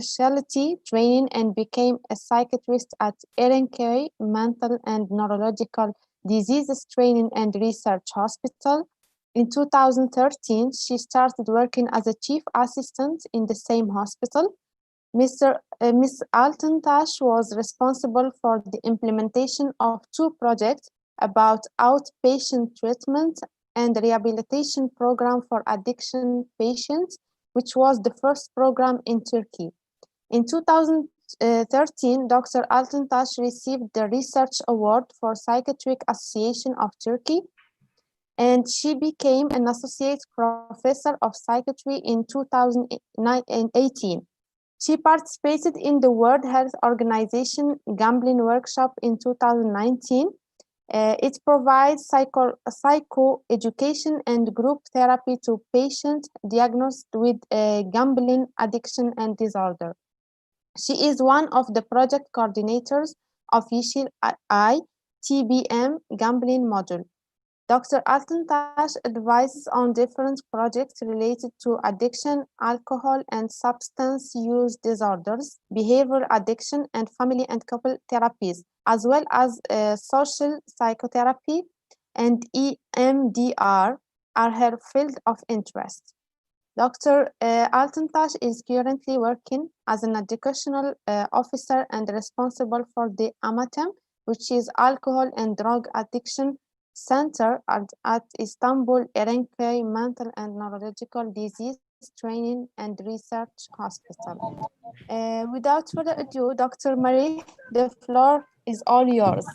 specialty training and became a psychiatrist at Erenkeri Mental and Neurological Diseases Training and Research Hospital. In 2013, she started working as a chief assistant in the same hospital. Miss Altentash was responsible for the implementation of two projects about outpatient treatment and rehabilitation program for addiction patients, which was the first program in Turkey. In 2013, Dr. Altentash received the Research Award for Psychiatric Association of Turkey, and she became an associate professor of psychiatry in 2018. She participated in the World Health Organization Gambling Workshop in 2019. It provides psycho-education and group therapy to patients diagnosed with gambling addiction and disorder. She is one of the project coordinators of Yeşil Ay TBM gambling module. Dr. Altentash advises on different projects related to addiction, alcohol and substance use disorders, behavioral addiction, and family and couple therapies, as well as social psychotherapy and EMDR are her field of interest. Dr. Altentash is currently working as an educational officer and responsible for the AMATEM, which is Alcohol and Drug Addiction Center at Istanbul Erenköy Mental and Neurological Disease Training and Research Hospital. Without further ado, Dr. Marie, the floor is all yours.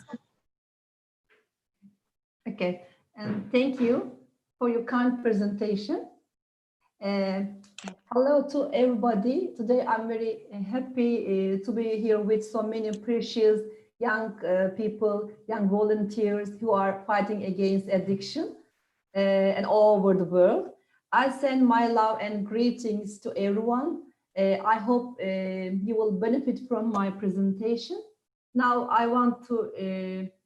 Okay, and thank you for your kind presentation. Hello to everybody. Today I'm very happy to be here with so many precious young people, young volunteers who are fighting against addiction and all over the world. I send my love and greetings to everyone. I hope you will benefit from my presentation. Now I want to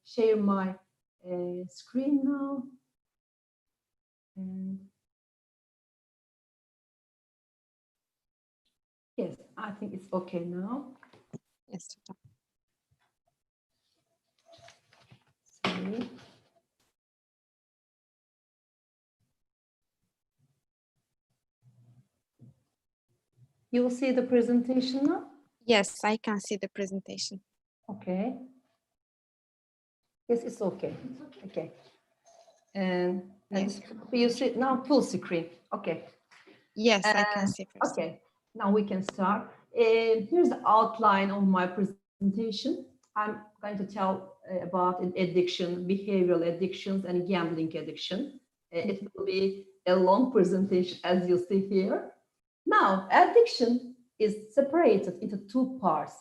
share my screen now. Yes, I think it's okay now. Yes. Sorry. You will see the presentation now? Yes, I can see the presentation. Okay. Yes, it's okay. Okay. And Yes. you see now full screen. Okay. Yes, I can see first. Okay. Now we can start. Here's the outline of my presentation. I'm going to tell about addiction, behavioral addictions, and gambling addiction. It will be a long presentation, as you see here. Now, addiction is separated into two parts.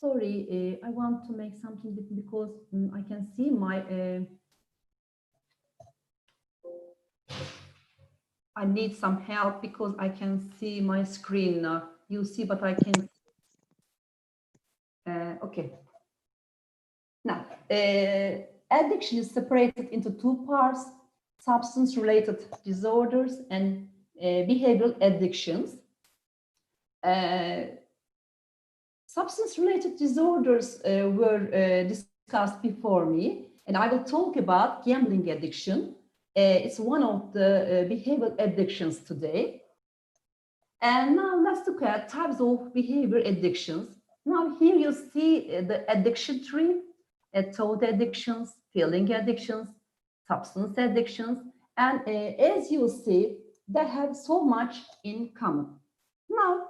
Sorry, I want to make something different because I can see my... I need some help because I can see my screen now. You see, but I can... okay. Now, addiction is separated into two parts: substance-related disorders and behavioral addictions. Substance-related disorders were discussed before me, and I will talk about gambling addiction. It's one of the behavioral addictions today. And now let's look at types of behavior addictions. Now here you see the addiction tree: thought addictions, feeling addictions, substance addictions, and as you see, they have so much in common. Now,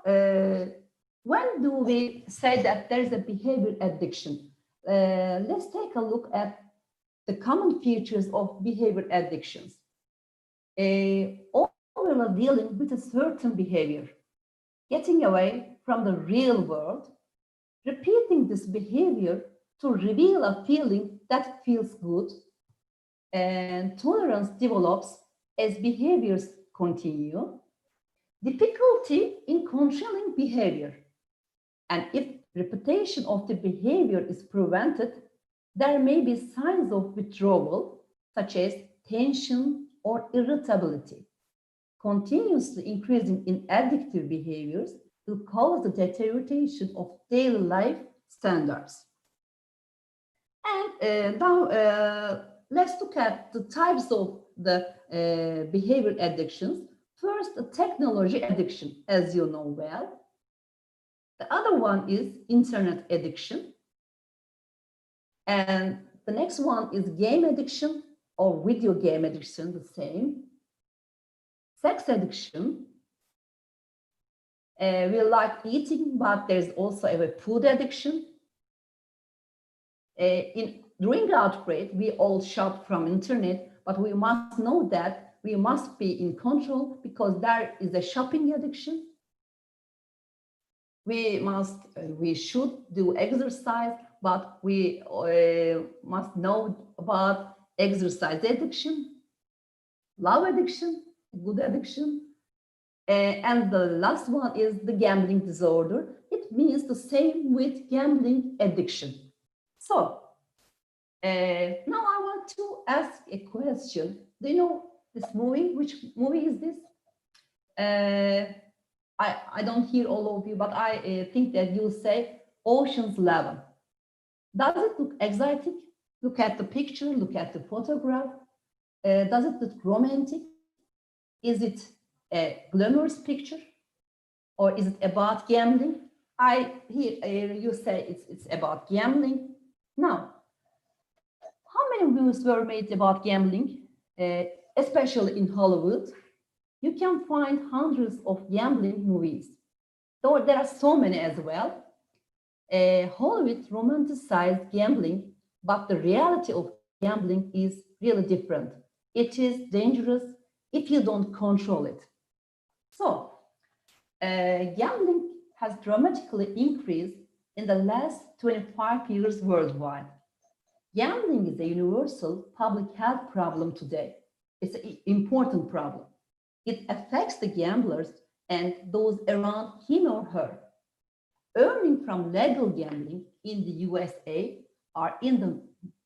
when do we say that there is a behavior addiction? Let's take a look at the common features of behavior addictions. All are dealing with a certain behavior, getting away from the real world, repeating this behavior to reveal a feeling that feels good, and tolerance develops as behaviors continue. Difficulty in controlling behavior, and if repetition of the behavior is prevented, there may be signs of withdrawal, such as tension or irritability. Continuously increasing in addictive behaviors will cause the deterioration of daily life standards. And now let's look at the types of the behavioral addictions. First, the technology addiction, as you know well. The other one is internet addiction. And the next one is game addiction or video game addiction, the same. Sex addiction. We like eating, but there's also a food addiction. During outbreak, we all shop from internet, but we must know that we must be in control because there is a shopping addiction. We should do exercise, but we must know about exercise addiction, love addiction, good addiction. And the last one is the gambling disorder. It means the same with gambling addiction. So now I want to ask a question. Do you know this movie? Which movie is this? I don't hear all of you, but I think that you'll say Ocean's 11. Does it look exciting? Look at the picture, look at the photograph. Does it look romantic? Is it a glamorous picture? Or is it about gambling? I hear you say it's about gambling. Now, how many movies were made about gambling, especially in Hollywood? You can find hundreds of gambling movies. Though there are so many as well. Hollywood romanticized gambling, but the reality of gambling is really different. It is dangerous if you don't control it. So, gambling has dramatically increased in the last 25 years worldwide. Gambling is a universal public health problem today. It's an important problem. It affects the gamblers and those around him or her. Earnings from legal gambling in the USA are in the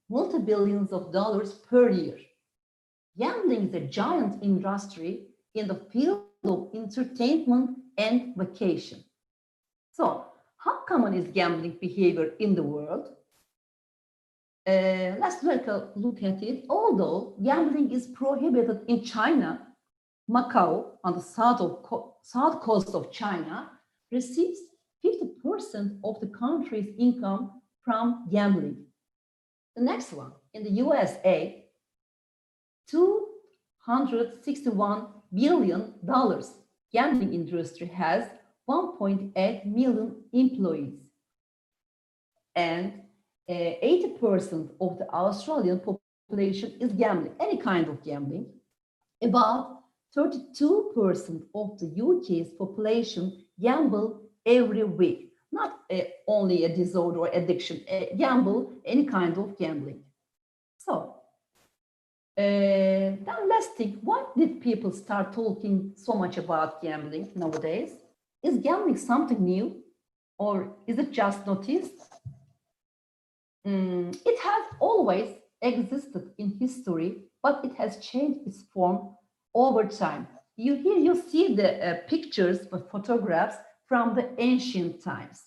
multi-billions of dollars per year. Gambling is a giant industry in the field of entertainment and vacation. So, how common is gambling behavior in the world? Let's look at it. Although gambling is prohibited in China, Macau, on the south coast of China, receives 50% of the country's income from gambling. The next one, in the USA, $261 billion. Gambling industry has 1.8 million employees. And 80% of the Australian population is gambling, any kind of gambling. About 32% of the UK's population gamble every week. Not only a disorder or addiction, gamble, any kind of gambling. So, then let's think, why did people start talking so much about gambling nowadays? Is gambling something new or is it just noticed? It has always existed in history, but it has changed its form over time. Here you see the pictures, the photographs from the ancient times.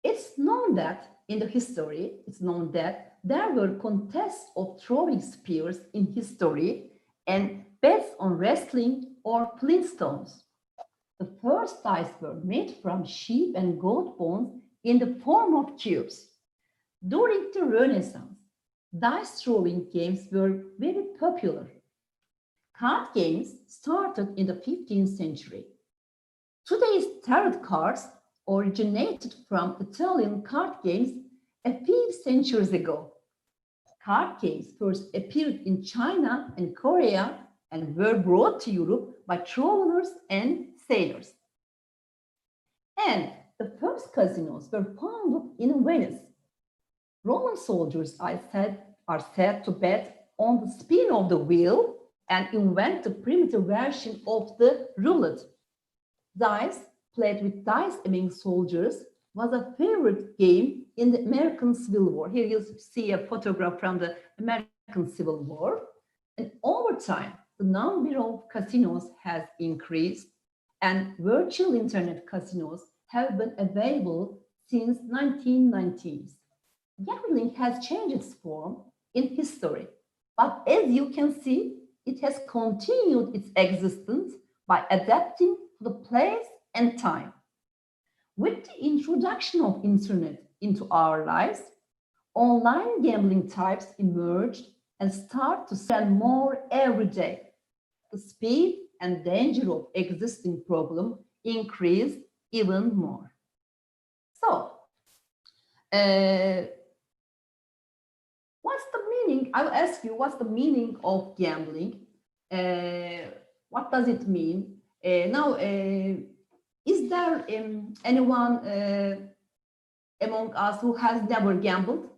It's known that in the history, it's known that there were contests of throwing spears in history and bets on wrestling or flintstones. The first dice were made from sheep and goat bones in the form of cubes. During the Renaissance, dice throwing games were very popular. Card games started in the 15th century. Today's tarot cards originated from Italian card games a few centuries ago. Card games first appeared in China and Korea and were brought to Europe by travelers and sailors. And the first casinos were founded in Venice. Roman soldiers are said to bet on the spin of the wheel and invent the primitive version of the roulette. Dice, played with dice among soldiers, was a favorite game in the American Civil War. Here you see a photograph from the American Civil War. And over time, the number of casinos has increased and virtual internet casinos have been available since 1990s. Gambling has changed its form in history, but as you can see, it has continued its existence by adapting to the place and time. With the introduction of internet into our lives, online gambling types emerged and start to sell more every day. The speed and danger of existing problem increased even more. So, what's the meaning? I'll ask you, what's the meaning of gambling? What does it mean? Now, is there anyone among us who has never gambled?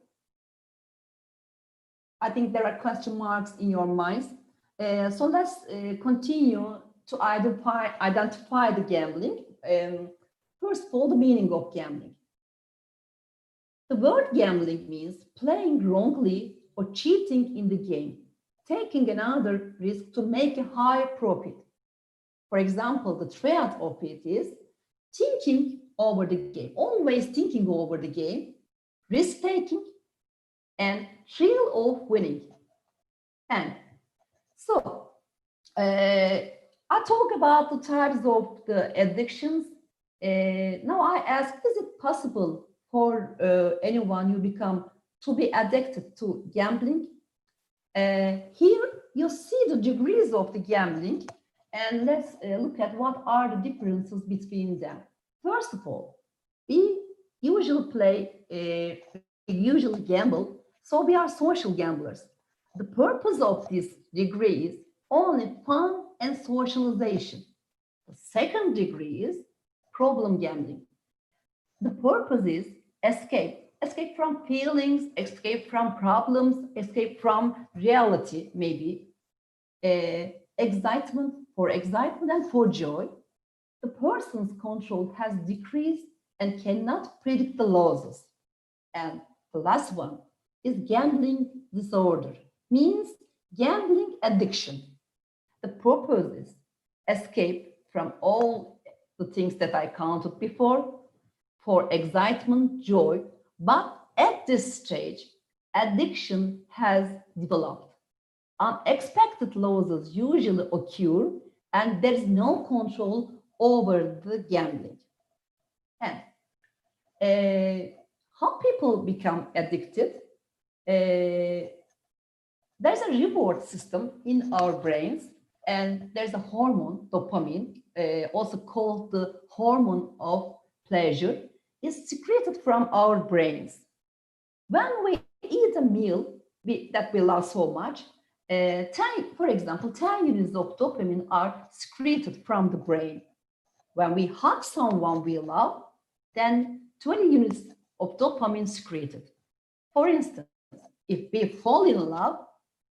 I think there are question marks in your minds. So let's continue to identify the gambling. First of all, the meaning of gambling. The word gambling means playing wrongly or cheating in the game, taking another risk to make a high profit. For example, the triad of it is thinking over the game, always thinking over the game, risk taking, and thrill of winning. And so, I talk about the types of the addictions. Now I ask, is it possible for anyone to be addicted to gambling? Here you see the degrees of the gambling, and let's look at what are the differences between them. First of all, we usually gamble, so we are social gamblers. The purpose of this degree is only fun and socialization. The second degree is problem gambling. The purpose is escape from feelings, escape from problems, escape from reality, maybe. Excitement and for joy. The person's control has decreased and cannot predict the losses. And the last one is gambling disorder, means gambling addiction. The purpose is escape from all the things that I counted before, for excitement, joy, but at this stage, addiction has developed. Unexpected losses usually occur and there is no control over the gambling. And how people become addicted? There's a reward system in our brains, and there's a hormone, dopamine, also called the hormone of pleasure, is secreted from our brains. When we eat a meal that we love so much, for example, 10 units of dopamine are secreted from the brain. When we hug someone we love, then 20 units of dopamine secreted. For instance, if we fall in love,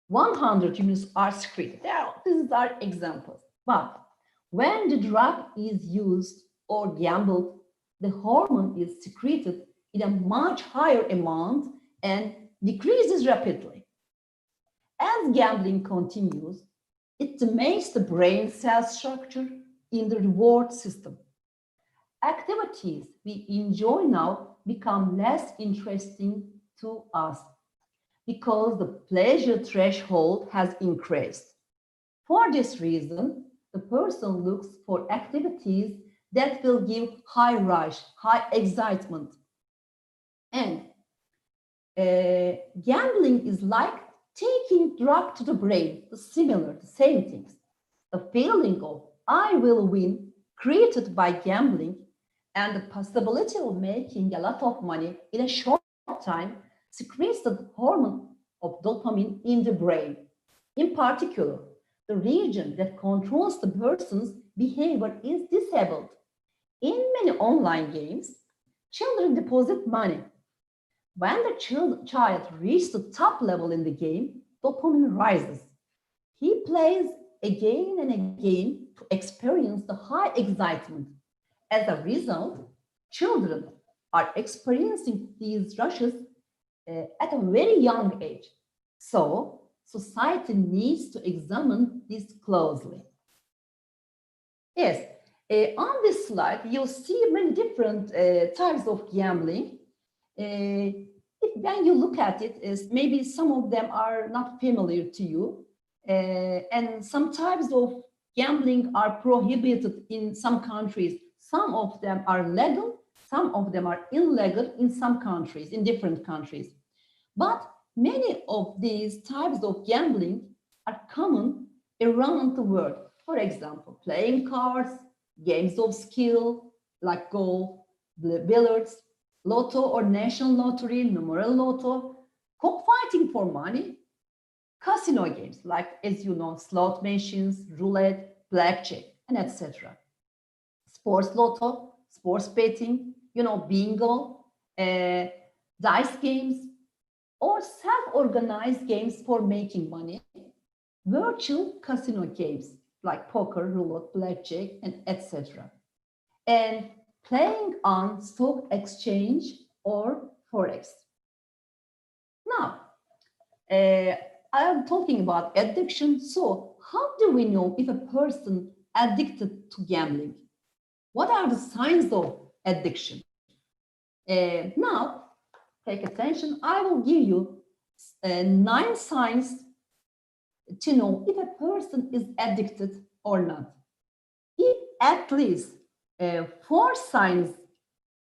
100 units are secreted. These are examples. But when the drug is used or gambled, the hormone is secreted in a much higher amount and decreases rapidly. As gambling continues, it demands the brain cell structure in the reward system. Activities we enjoy now become less interesting to us because the pleasure threshold has increased. For this reason, the person looks for activities that will give high rush, high excitement. And gambling is like taking drug to the brain, the same things. The feeling of I will win created by gambling and the possibility of making a lot of money in a short time secretes the hormone of dopamine in the brain. In particular, the region that controls the person's behavior is disabled. In many online games, children deposit money. When the child reaches the top level in the game, dopamine rises. He plays again and again to experience the high excitement. As a result, children are experiencing these rushes at a very young age. So, society needs to examine this closely. Yes, On this slide, you'll see many different types of gambling. When you look at it, maybe some of them are not familiar to you. And some types of gambling are prohibited in some countries. Some of them are legal, some of them are illegal in some countries, in different countries. But many of these types of gambling are common around the world. For example, playing cards, games of skill like golf, billiards, lotto or national lottery, numeral lotto, cockfighting for money, casino games like, as you know, slot machines, roulette, blackjack, and etc. Sports lotto, sports betting, bingo, dice games, or self-organized games for making money, virtual casino games like poker, roulette, blackjack, and etc. And playing on stock exchange or forex. Now, I am talking about addiction. So how do we know if a person addicted to gambling? What are the signs of addiction? Now, take attention. I will give you 9 signs to know if a person is addicted or not. If at least 4 signs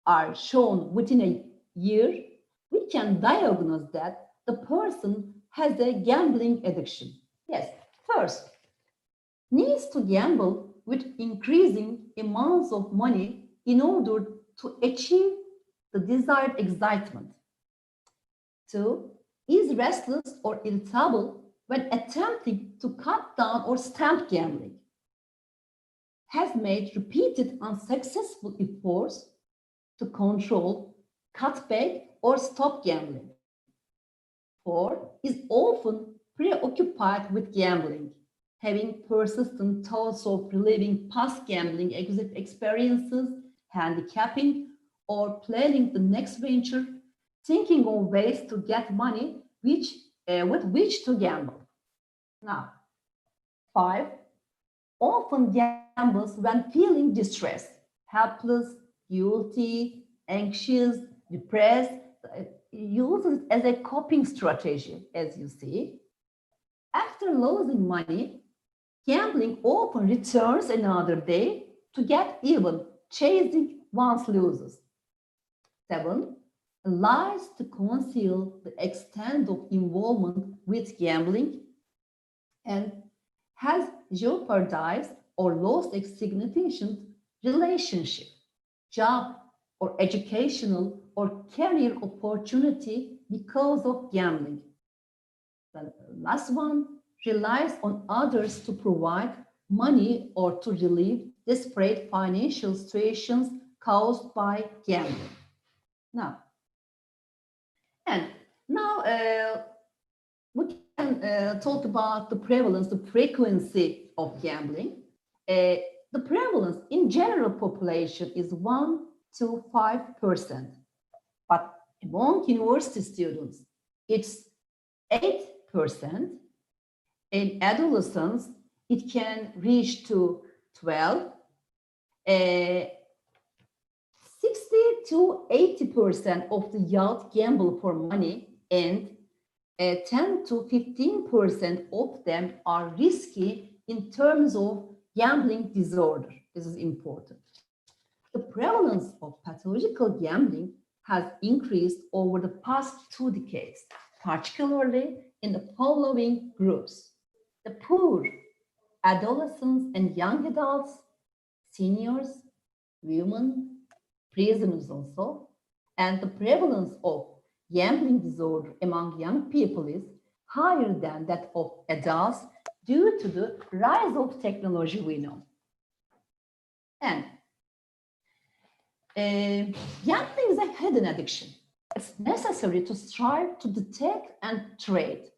are shown within a year, we can diagnose that the person has a gambling addiction. Yes, first, needs to gamble with increasing amounts of money in order to achieve the desired excitement. 2, is restless or irritable when attempting to cut down or stop gambling. Has made repeated unsuccessful efforts to control, cut back, or stop gambling. 4, is often preoccupied with gambling, having persistent thoughts of reliving past gambling experiences, handicapping, or planning the next venture, thinking of ways to get money with which to gamble. Now, 5, often gambles when feeling distressed, helpless, guilty, anxious, depressed, uses it as a coping strategy, as you see. After losing money, gambling often returns another day to get even, chasing one's losses. 7, lies to conceal the extent of involvement with gambling and has jeopardized or lost a significant relationship, job, or educational or career opportunity because of gambling. The last one, relies on others to provide money or to relieve desperate financial situations caused by gambling. Now, we can talk about the prevalence, the frequency of gambling. The prevalence in general population is 1 to 5%, but among university students, it's 8%. In adolescents, it can reach to 12. 60 to 80% of the youth gamble for money, and 10 to 15% of them are risky in terms of gambling disorder. This is important. The prevalence of pathological gambling has increased over the past 2 decades, particularly in the following groups: the poor, adolescents and young adults, seniors, women, prisoners also, and the prevalence of gambling disorder among young people is higher than that of adults due to the rise of technology we know. And gambling is a hidden addiction. It's necessary to strive to detect and treat.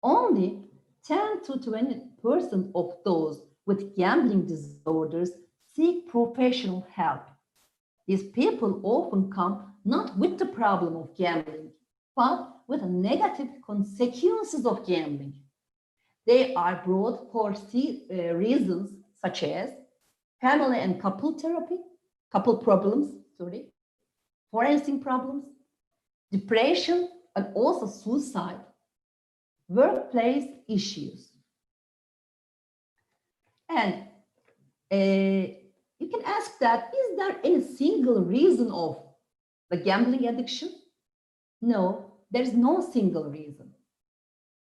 Only 10 to 20% of those with gambling disorders seek professional help. These people often come not with the problem of gambling, but with negative consequences of gambling. They are brought for reasons such as family and couple therapy, couple problems, sorry, forensic problems, depression, and also suicide, workplace issues. And you can ask that, is there any single reason of the gambling addiction? No, there's no single reason.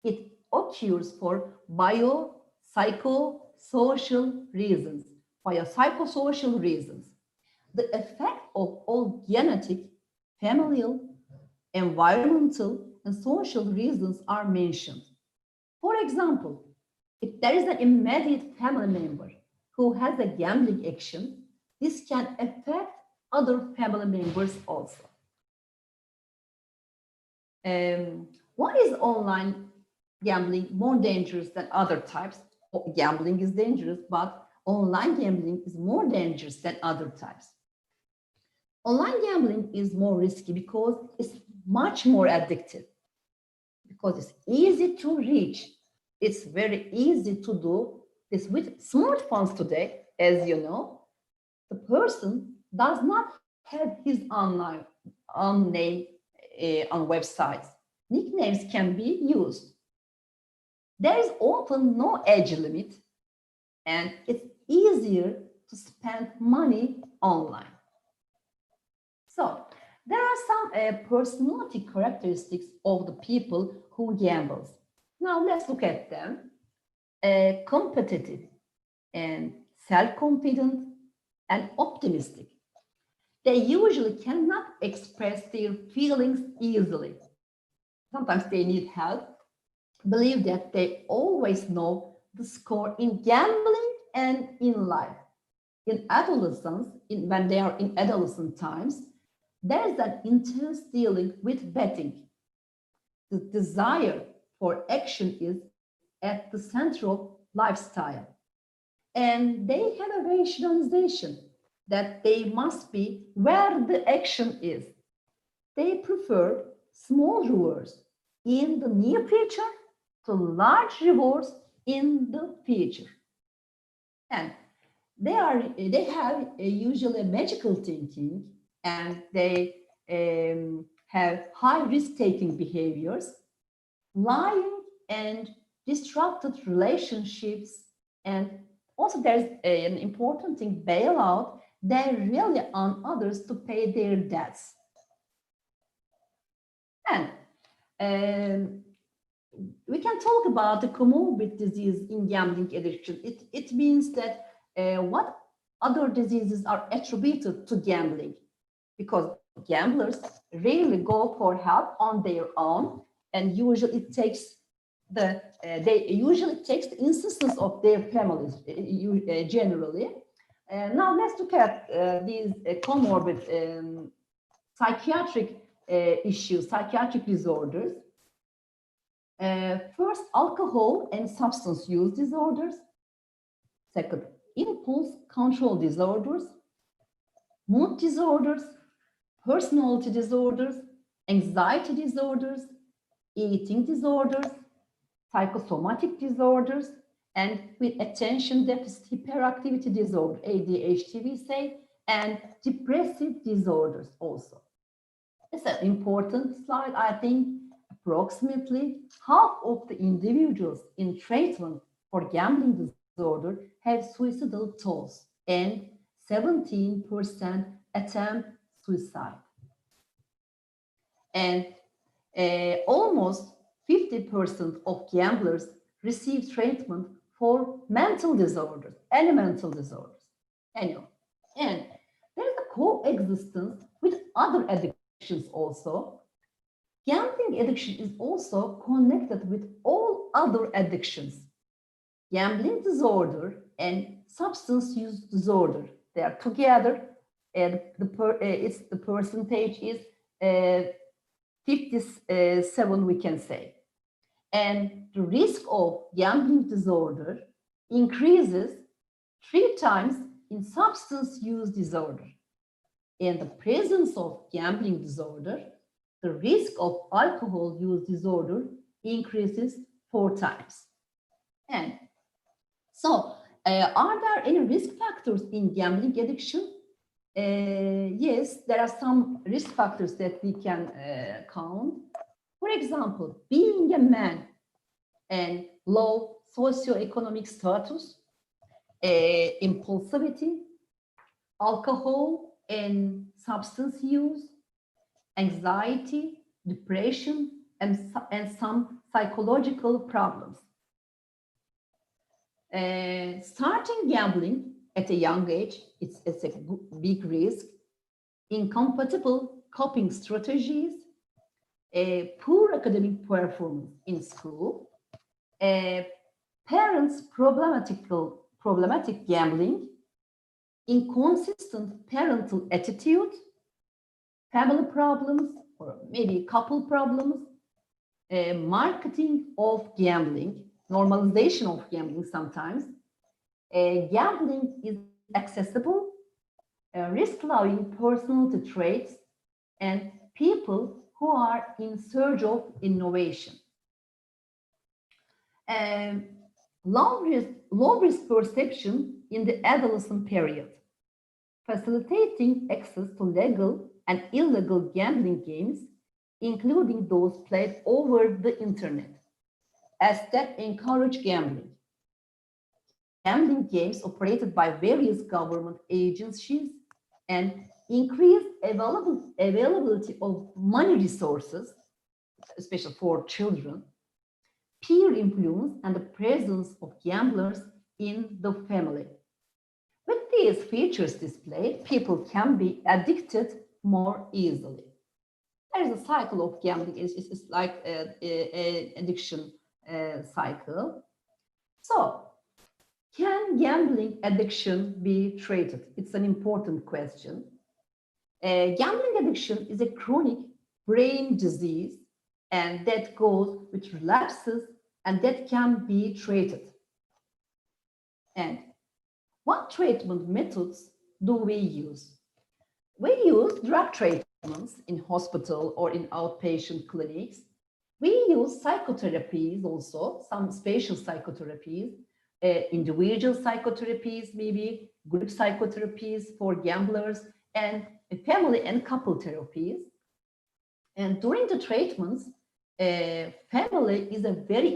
It occurs for biopsychosocial reasons, biopsychosocial reasons. The effect of all genetic, familial, environmental, and social reasons are mentioned. For example, if there is an immediate family member who has a gambling addiction, this can affect other family members also. Why is online gambling more dangerous than other types? Gambling is dangerous, but online gambling is more dangerous than other types. Online gambling is more risky because it's much more addictive, because it's easy to reach. It's very easy to do this with smartphones today, as you know. The person does not have his own name on websites. Nicknames can be used. There is often no age limit, and it's easier to spend money online. So there are some personality characteristics of the people who gambles. Now let's look at them. Competitive and self-confident and optimistic. They usually cannot express their feelings easily. Sometimes they need help. Believe that they always know the score in gambling and in life. In adolescence, when they are in adolescent times, there is an intense dealing with betting. The desire for action is at the center of lifestyle. And they have a rationalization that they must be where the action is. They prefer small rewards in the near future to large rewards in the future. And they have usually magical thinking, and they have high risk-taking behaviors, lying and disrupted relationships, and also there's an important thing, bailout. They rely on others to pay their debts. And we can talk about the comorbid disease in gambling addiction. It means that what other diseases are attributed to gambling, because gamblers rarely go for help on their own, and usually it takes the insistence of their families generally. Now let's look at these comorbid psychiatric issues, psychiatric disorders. First, alcohol and substance use disorders. Second, impulse control disorders, mood disorders, personality disorders, anxiety disorders, eating disorders, psychosomatic disorders, and with attention deficit hyperactivity disorder, ADHD we say, and depressive disorders also. It's an important slide, I think. Approximately half of the individuals in treatment for gambling disorder have suicidal thoughts, and 17% attempt suicide. And almost 50% of gamblers receive treatment for mental disorders, any mental disorders. Anyway, and there is a coexistence with other addictions also. Gambling addiction is also connected with all other addictions. Gambling disorder and substance use disorder, they are together, and the percentage is 57, we can say. And the risk of gambling disorder increases 3 times in substance use disorder. In the presence of gambling disorder, the risk of alcohol use disorder increases 4 times. And so Are there any risk factors in gambling addiction? Yes, there are some risk factors that we can count. For example, being a man and low socioeconomic status, impulsivity, alcohol and substance use, anxiety, depression, and some psychological problems. Starting gambling at a young age, it's a big risk. Incompatible coping strategies, poor academic performance in school, parents' problematic gambling, inconsistent parental attitude, family problems, or maybe couple problems, marketing of gambling, normalization of gambling sometimes. Gambling is accessible, risk-loving personality traits, and people who are in search of innovation. Low risk perception in the adolescent period, facilitating access to legal and illegal gambling games, including those played over the internet, as that encourage gambling. Gambling games operated by various government agencies and increased availability of money resources, especially for children, peer influence, and the presence of gamblers in the family. With these features displayed, people can be addicted more easily. There is a cycle of gambling. It's like an addiction cycle. So, can gambling addiction be treated? It's an important question. Gambling addiction is a chronic brain disease, and that goes with relapses, and that can be treated. And what treatment methods do we use? We use drug treatments in hospital or in outpatient clinics. We use psychotherapies also, some special psychotherapies, individual psychotherapies, maybe group psychotherapies for gamblers, and family and couple therapies. And during the treatments, family is a very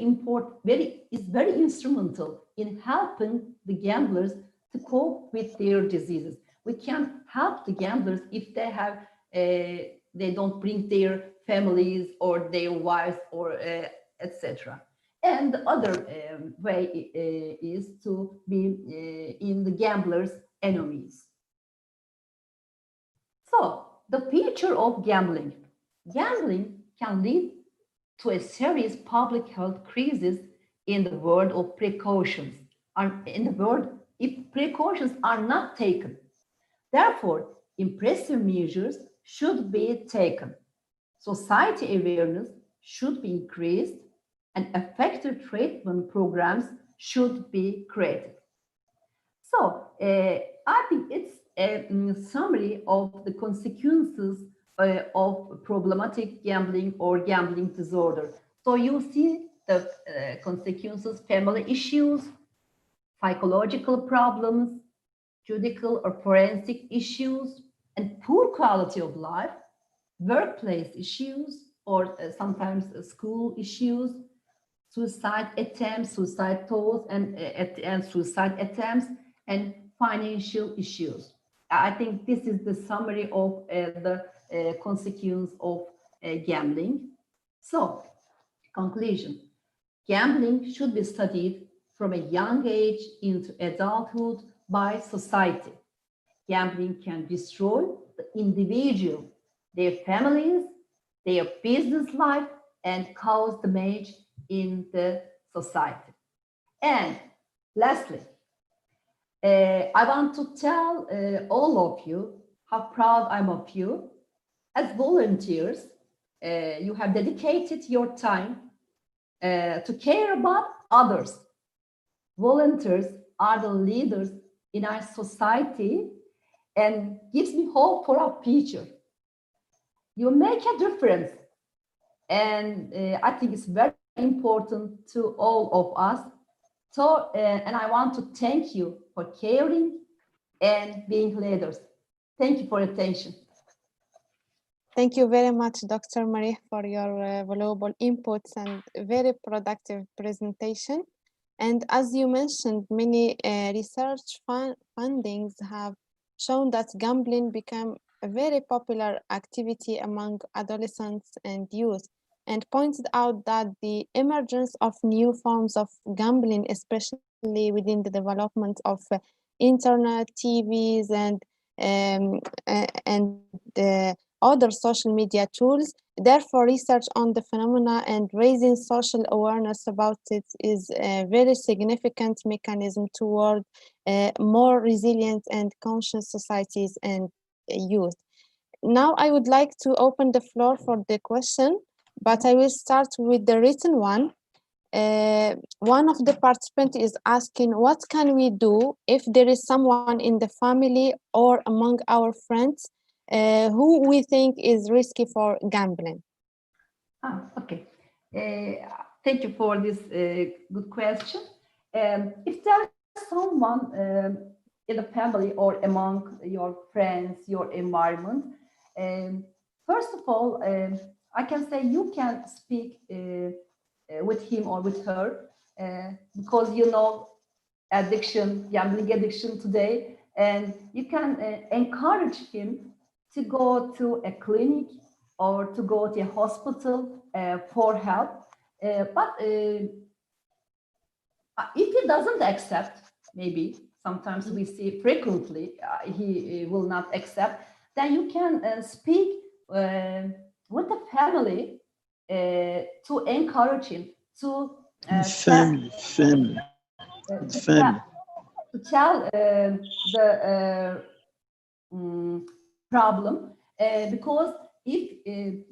instrumental in helping the gamblers to cope with their diseases. We can help the gamblers if they have they don't bring their families or their wives or etc. And the other way is to be in the gamblers' enemies. So the future of gambling. Gambling can lead to a serious public health crisis in the world of precautions. In the world, if precautions are not taken. Therefore, impressive measures should be taken. Society awareness should be increased and effective treatment programs should be created. So, I think it's a summary of the consequences of problematic gambling or gambling disorder. So you see the consequences: family issues, psychological problems, judicial or forensic issues, and poor quality of life, workplace issues, or sometimes school issues, suicide attempts, suicide thoughts, and suicide attempts, and financial issues. I think this is the summary of the consequence of gambling. So, conclusion: gambling should be studied from a young age into adulthood by society. Gambling can destroy the individual, their families, their business life, and cause damage in the society. And lastly, I want to tell all of you how proud I'm of you. As volunteers, you have dedicated your time to care about others. Volunteers are the leaders in our society and gives me hope for our future. You make a difference, and I think it's very important to all of us So, and I want to thank you for caring and being leaders. Thank you for attention. Thank you very much, Dr. Marie, for your valuable inputs and very productive presentation. And as you mentioned, many research findings have shown that gambling became a very popular activity among adolescents and youth, and pointed out that the emergence of new forms of gambling, especially within the development of internet, TVs, and other social media tools. Therefore, research on the phenomena and raising social awareness about it is a very significant mechanism toward more resilient and conscious societies and youth. Now, I would like to open the floor for the question, but I will start with the written one. One of the participants is asking, what can we do if there is someone in the family or among our friends who we think is risky for gambling? Okay. Thank you for this good question. If there's someone in the family or among your friends, your environment, first of all, I can say you can speak with him or with her because you know addiction, gambling addiction today, and you can encourage him to go to a clinic or to go to a hospital for help. But if he doesn't accept, maybe sometimes we see frequently he will not accept, then you can speak with the family to encourage him to family, family. to tell problem because if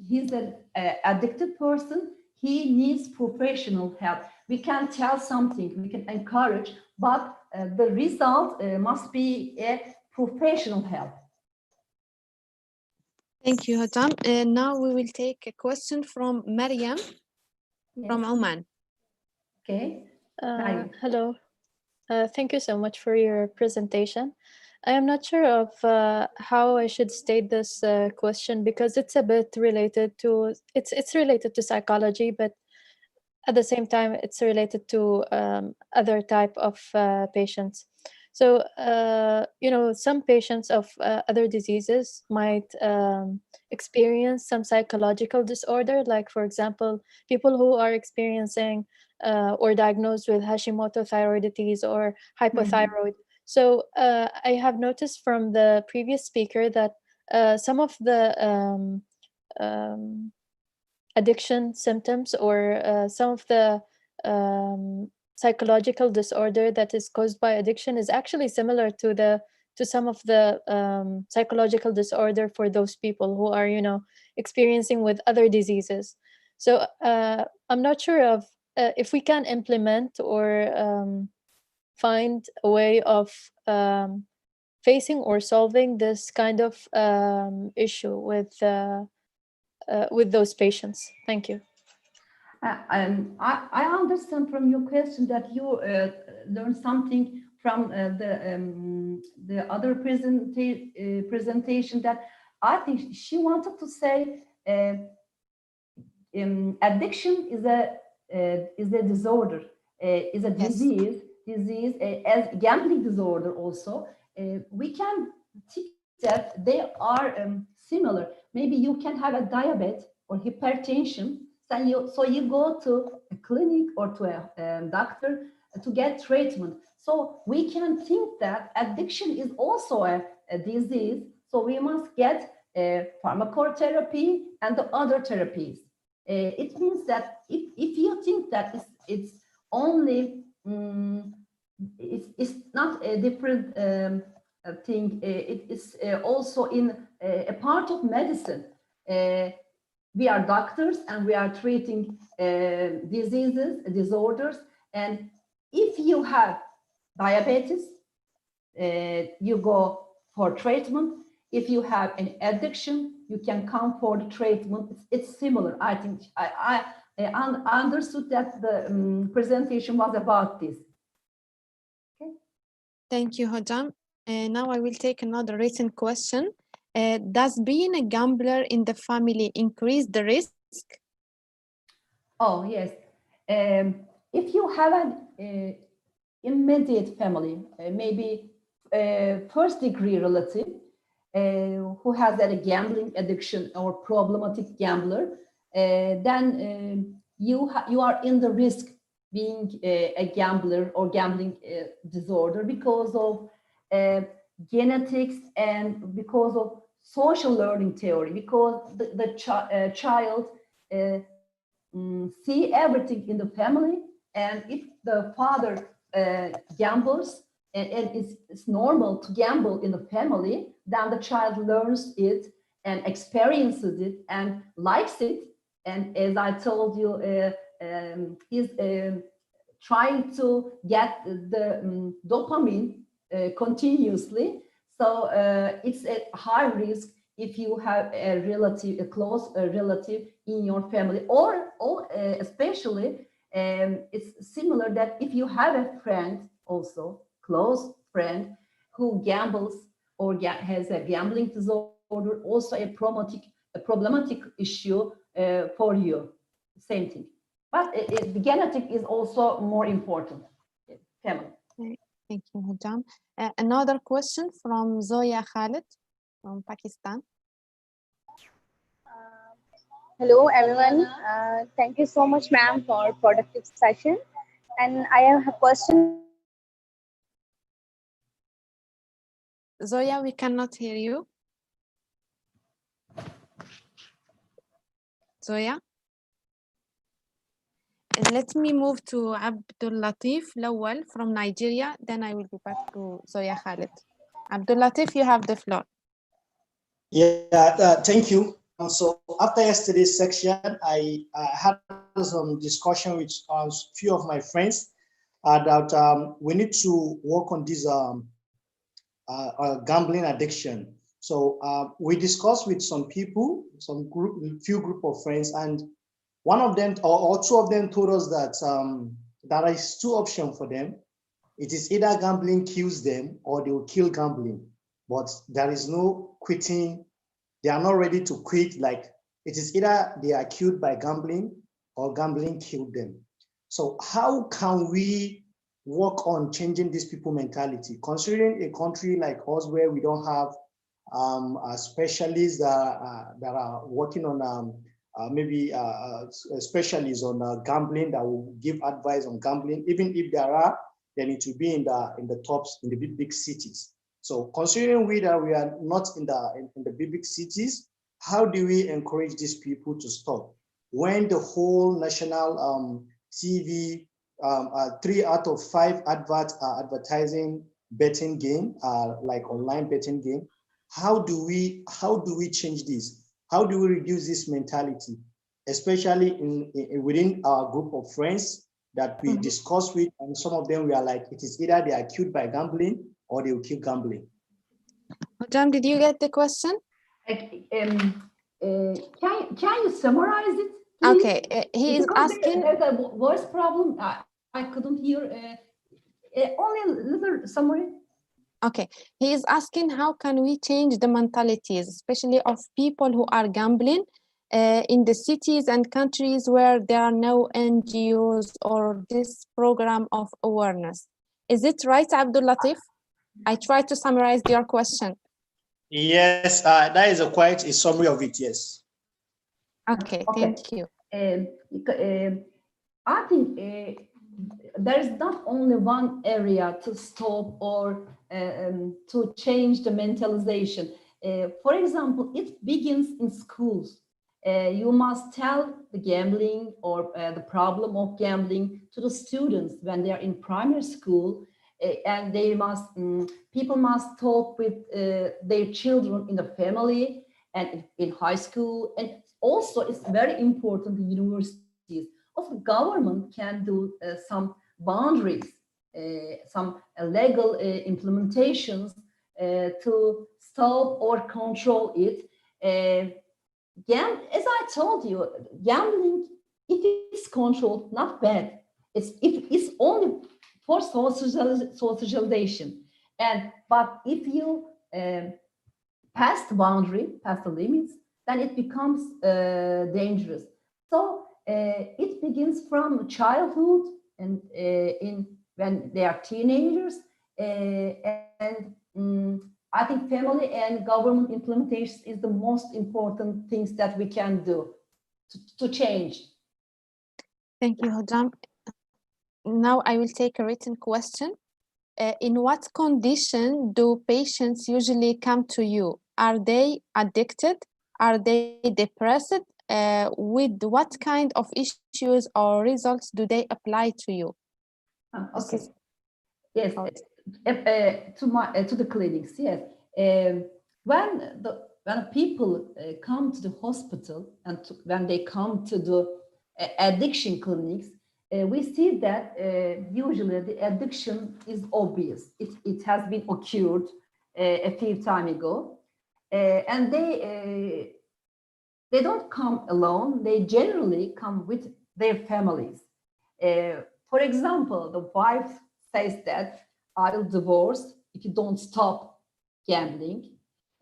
he's an addicted person, he needs professional help. We can tell something, we can encourage, but the result must be a professional help. Thank you, Hatam. Now we will take a question from Mariam from Oman. Okay. Hello. Thank you so much for your presentation. I am not sure of how I should state this question because it's a bit related to it's related to psychology, but at the same time it's related to other type of patients. So some patients of other diseases might experience some psychological disorder, like for example, people who are experiencing or diagnosed with Hashimoto thyroiditis or hypothyroid. So I have noticed from the previous speaker that some of the addiction symptoms or some of the psychological disorder that is caused by addiction is actually similar to some of the psychological disorder for those people who are experiencing with other diseases. So I'm not sure of if we can implement or find a way of facing or solving this kind of issue with those patients. Thank you. I understand from your question that you learned something from the other presentation that I think she wanted to say addiction is a disorder, is a disease, as gambling disorder also. We can think that they are similar. Maybe you can have a diabetes or hypertension, so you go to a clinic or to a doctor to get treatment. So we can think that addiction is also a disease. So we must get pharmacotherapy and the other therapies. It means that if you think that it's only, it's not a different thing, it is also in a part of medicine. We are doctors and we are treating diseases, disorders. And if you have diabetes, you go for treatment. If you have an addiction, you can come for the treatment. It's similar. I think I understood that the presentation was about this. Thank you, Hojam. Now I will take another written question. Does being a gambler in the family increase the risk? Oh, yes. If you have an immediate family, maybe a first degree relative who has a gambling addiction or problematic gambler, then you are in the risk being a gambler or gambling disorder because of genetics and because of social learning theory, because the child see everything in the family, and if the father gambles and it's normal to gamble in the family, then the child learns it and experiences it and likes it. And as I told you, he's trying to get the dopamine continuously. So it's a high risk if you have a relative, a close relative in your family, or especially it's similar that if you have a friend, also close friend, who gambles or has a gambling disorder, also a problematic issue for you. Same thing. But the genetic is also more important. Family. Thank you, Hojam. Another question from Zoya Khalid from Pakistan. Hello, everyone. Thank you so much, ma'am, for productive session. And I have a question. Zoya, we cannot hear you. Zoya? Let me move to Abdul Latif Lawal from Nigeria. Then I will be back to Zoya Khalid. Abdul Latif, you have the floor. Yeah, thank you. So after yesterday's section, I had some discussion with a few of my friends that we need to work on this gambling addiction. So we discussed with some people, few group of friends, and one of them or two of them told us that there is two options for them. It is either gambling kills them or they will kill gambling, but there is no quitting. They are not ready to quit. Like, it is either they are killed by gambling or gambling killed them. So how can we work on changing these people mentality, considering a country like us where we don't have specialists that are working on maybe specialists on gambling that will give advice on gambling. Even if there are, then it will be in the tops in the big cities. So considering that we are not in the big cities, how do we encourage these people to stop? When the whole national TV, 3 out of 5 adverts are advertising betting game, like online betting game, how do we change this? How do we reduce this mentality, especially within our group of friends that we discuss with, and some of them we are like, it is either they are killed by gambling or they will kill gambling. Hojam, did you get the question? Can you summarize it, please? Okay, he is because asking. There's a voice problem. I couldn't hear only a little summary. Okay, he is asking how can we change the mentalities, especially of people who are gambling in the cities and countries where there are no NGOs or this program of awareness. Is it right, Abdul Latif? I tried to summarize your question. Yes, that is quite a summary of it, yes. Okay, thank you. I think there is not only one area to stop or to change the mentalization. For example, it begins in schools. You must tell the gambling or the problem of gambling to the students when they are in primary school, and they must people must talk with their children in the family and in high school, and also it's very important in universities. Also, government can do some boundaries, some legal implementations to stop or control it. As I told you, gambling, if it's controlled, not bad. It's only for socialization. But if you pass the boundary, pass the limits, then it becomes dangerous. So it begins from childhood and when they are teenagers, and I think family and government implementation is the most important things that we can do to change. Thank you, Hojam. Now I will take a written question. In what condition do patients usually come to you? Are they addicted? Are they depressed? With what kind of issues or results do they apply to you? Okay. Yes, to the clinics. Yes, when people come to the hospital and when they come to the addiction clinics, we see that usually the addiction is obvious. It has been occurred a few time ago, and they don't come alone. They generally come with their families. For example, the wife says that I will divorce if you don't stop gambling.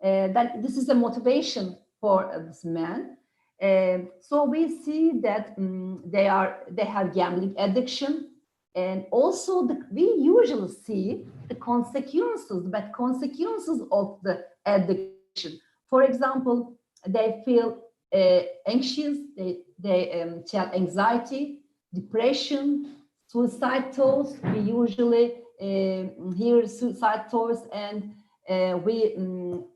Then this is a motivation for this man. So we see that they have gambling addiction, and also we usually see the bad consequences of the addiction. For example, they feel anxious, they tell anxiety, depression, suicide thoughts. We usually hear suicide thoughts, and we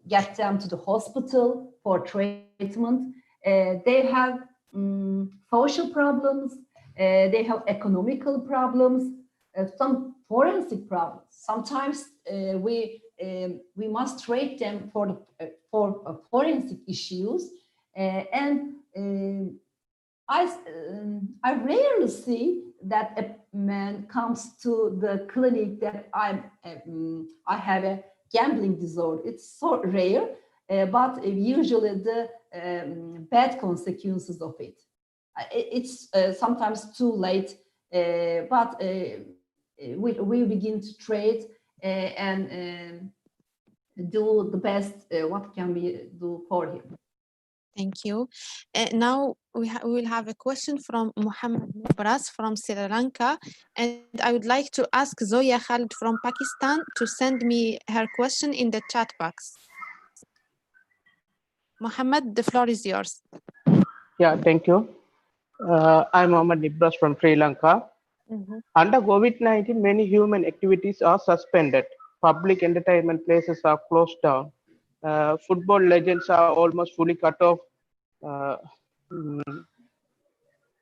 get them to the hospital for treatment. They have social problems, they have economical problems, some forensic problems. Sometimes we must treat them for forensic issues, and I rarely see that a man comes to the clinic that I have a gambling disorder. It's so rare, but usually the bad consequences of it. It's sometimes too late, but we begin to trade and do the best what can we do for him. Thank you. Now we will have a question from Muhammad Mubras from Sri Lanka, and I would like to ask Zoya Khalid from Pakistan to send me her question in the chat box. Muhammad, the floor is yours. Yeah, thank you. I'm Mohammad Nibras from Sri Lanka. Under COVID-19, many human activities are suspended. Public entertainment places are closed down. Football legends are almost fully cut off.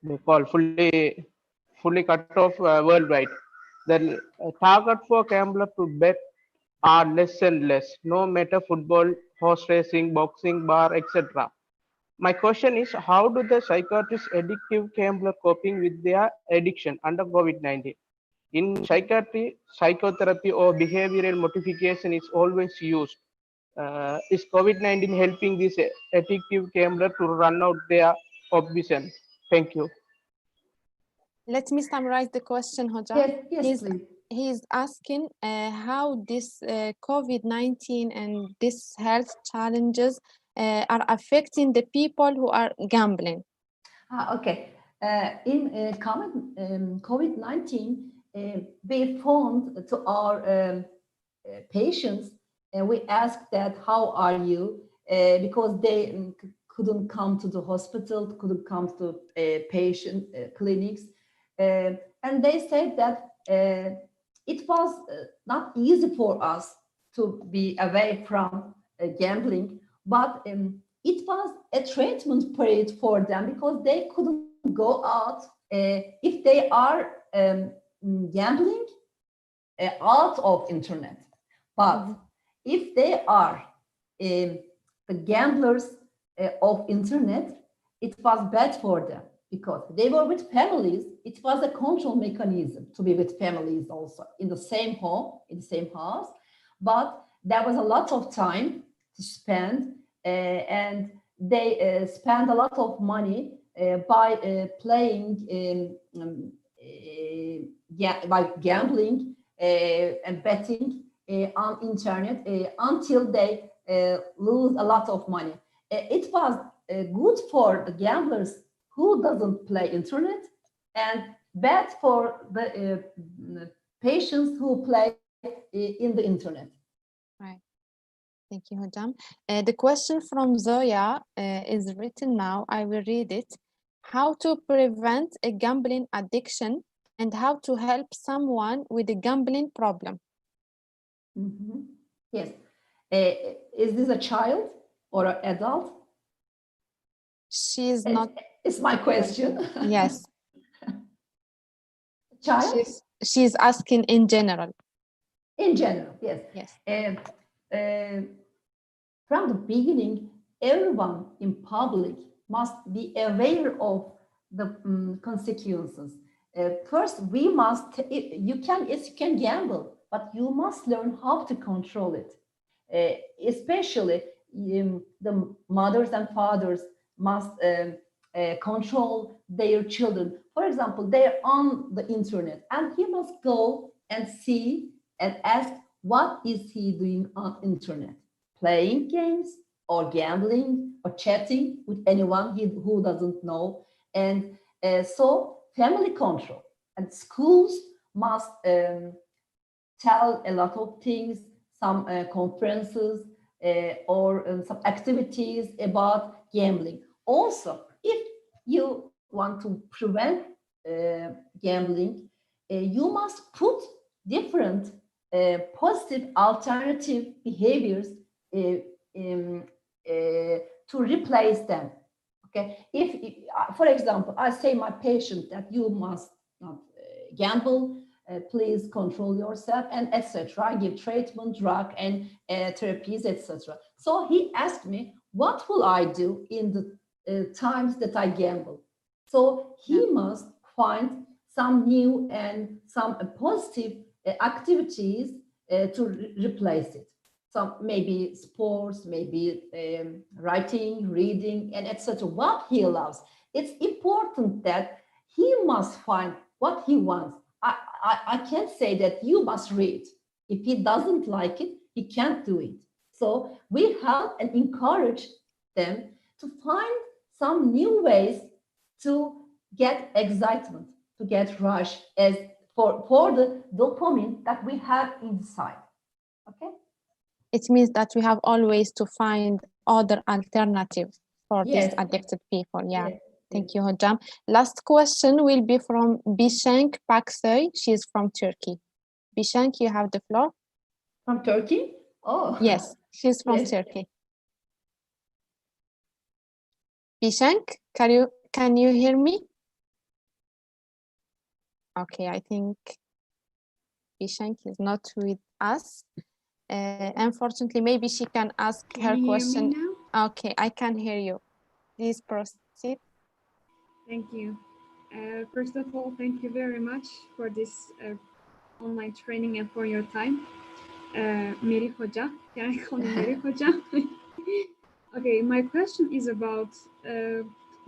They call fully cut off worldwide. The target for gambler to bet are less and less. No matter football, horse racing, boxing, bar, etc. My question is, how do the psychiatrists addictive gambler coping with their addiction under COVID-19? In psychiatry, psychotherapy or behavioral modification is always used. Is COVID-19 helping this addictive gambler to run out their obsession? Thank you. Let me summarize the question, Hojam. Yes, please. He is asking how this COVID-19 and this health challenges are affecting the people who are gambling. Okay. In COVID-19, we found to our patients, we asked that, how are you? Because they couldn't come to the hospital, couldn't come to patient clinics. And they said that it was not easy for us to be away from gambling, but it was a treatment period for them because they couldn't go out. If they are gambling out of internet, but if they are the gamblers of internet, it was bad for them because they were with families. It was a control mechanism to be with families also in the same home, in the same house, but there was a lot of time to spend, and they spend a lot of money by playing, by gambling and betting on internet until they lose a lot of money. It was good for the gamblers who doesn't play internet and bad for the patients who play in the internet. Right. Thank you, Hojam. The question from Zoya is written now. I will read it. How to prevent a gambling addiction and how to help someone with a gambling problem. Mm-hmm. Yes. Is this a child or an adult? She is not. It's my question. Yes. Child? She's asking in general. In general, yes. Yes. From the beginning, everyone in public must be aware of the consequences. First, we must, you can gamble, but you must learn how to control it. Especially the mothers and fathers must control their children. For example, they're on the internet and he must go and see and ask, what is he doing on internet? Playing games or gambling or chatting with anyone who doesn't know. And so family control and schools must tell a lot of things, some conferences or some activities about gambling. Also, if you want to prevent gambling, you must put different positive alternative behaviors to replace them. Okay, if for example, I say my patient that you must not gamble, please control yourself, and etc. I give treatment, drug, and therapies, etc. So he asked me, what will I do in the times that I gamble? So he must find some new and some positive activities to replace it. Some maybe sports, maybe writing, reading, and etc. What he loves. It's important that he must find what he wants. I can't say that you must read. If he doesn't like it, he can't do it. So we help and encourage them to find some new ways to get excitement, to get rush as for the dopamine that we have inside. Okay? It means that we have always to find other alternatives for these addicted people. Yeah. Thank you, Hojam. Last question will be from Bishank Paksoy. She's from Turkey. Bishank, you have the floor. From Turkey? Oh. Yes, she's from Turkey. Bishank, can you hear me? Okay, I think Bishank is not with us. Unfortunately, maybe she can ask her question. Okay, I can hear you. Please proceed. Thank you. First of all, thank you very much for this online training and for your time. Meri Hoca, can I call you Meri Hoca? Okay, my question is about,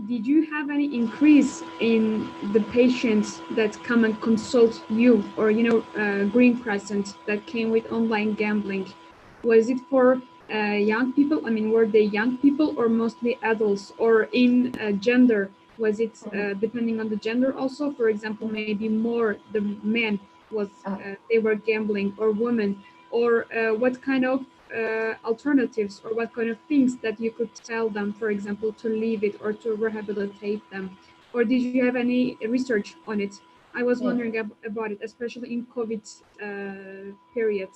did you have any increase in the patients that come and consult you or, Green Crescent that came with online gambling? Was it for young people? I mean, were they young people or mostly adults, or in gender? Was it depending on the gender also? For example, maybe more the men was they were gambling, or women, or what kind of alternatives or what kind of things that you could tell them, for example, to leave it or to rehabilitate them? Or did you have any research on it? I was wondering about it, especially in COVID period.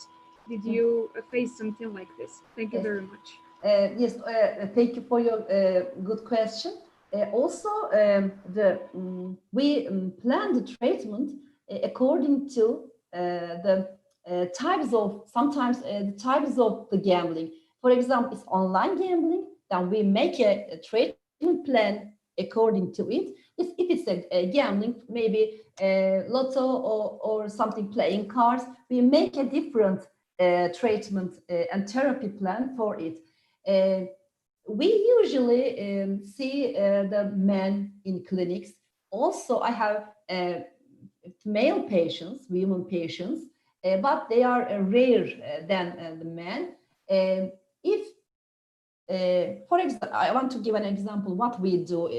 Did you face something like this? Thank you very much. Yes, thank you for your good question. Also, we plan the treatment according to the types of, sometimes the types of the gambling. For example, it's online gambling, then we make a treatment plan according to it. If it's a gambling, maybe lotto or something, playing cards, we make a different treatment and therapy plan for it. We usually see the men in clinics. Also, I have male patients, women patients, but they are rare than the men. If for example, I want to give an example what we do,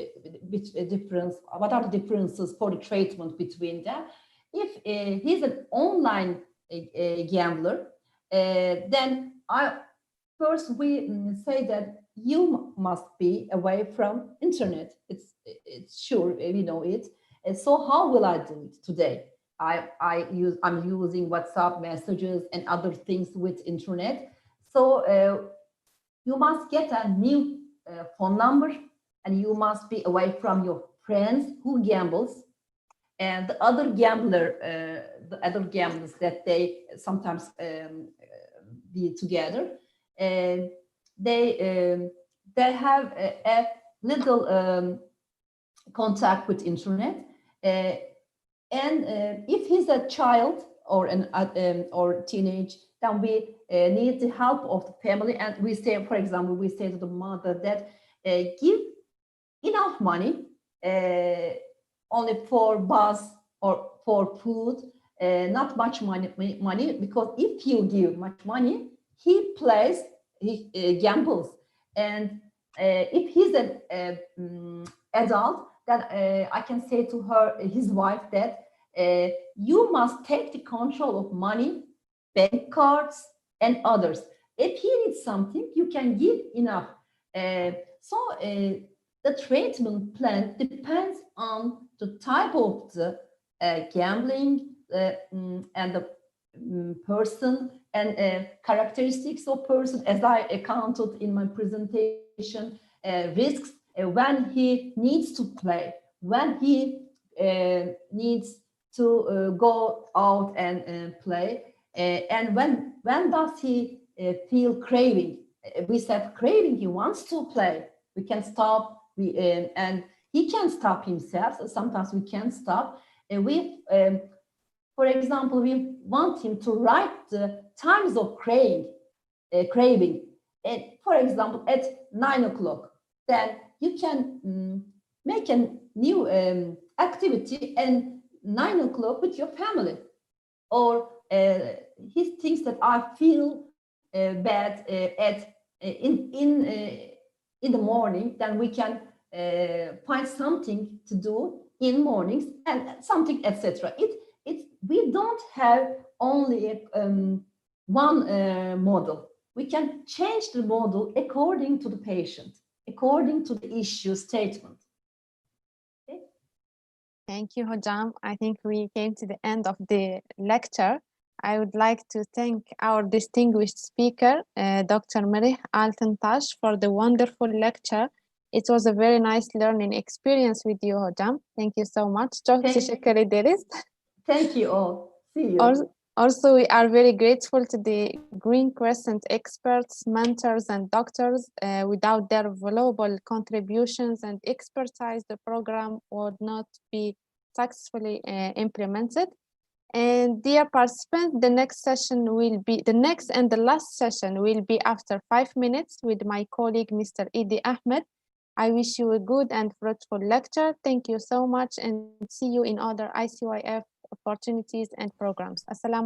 which difference, what are the differences for the treatment between them. If he's an online gambler, then first we say that you must be away from internet. It's sure, we know it. And so how will I do it today? I'm using WhatsApp messages and other things with internet. So you must get a new phone number, and you must be away from your friends who gambles and the other gamblers that they sometimes be together. They have a little contact with internet, and if he's a child or or teenage, then we need the help of the family, and we say, for example, we say to the mother that give enough money only for bus or for food, not much money, because if you give much money, he plays, he gambles, and if he's an adult, then I can say to his wife that you must take the control of money, bank cards, and others. If he needs something, you can give enough. So the treatment plan depends on the type of the gambling and the person and characteristics of person, as I accounted in my presentation, risks when he needs to play, when he needs to go out and play, and when does he feel craving. We said craving, he wants to play, we can stop, and he can stop himself. So sometimes we can stop, and for example, we want him to write the times of craving, and for example at 9 o'clock, then you can make a new activity and 9 o'clock with your family. Or he thinks that I feel bad in the morning, then we can find something to do in mornings and something, etc. We don't have only one model. We can change the model according to the patient, according to the issue statement. Okay? Thank you, Hojam. I think we came to the end of the lecture. I would like to thank our distinguished speaker, Dr. Merih Altantash, for the wonderful lecture. It was a very nice learning experience with you, Hojam. Thank you so much. Thank you all. See you. Also, we are very grateful to the Green Crescent experts, mentors, and doctors. Without their valuable contributions and expertise, the program would not be successfully implemented. And dear participants, the next and the last session will be after 5 minutes with my colleague, Mr. Idi Ahmed. I wish you a good and fruitful lecture. Thank you so much, and see you in other ICYF opportunities and programs. Assalamu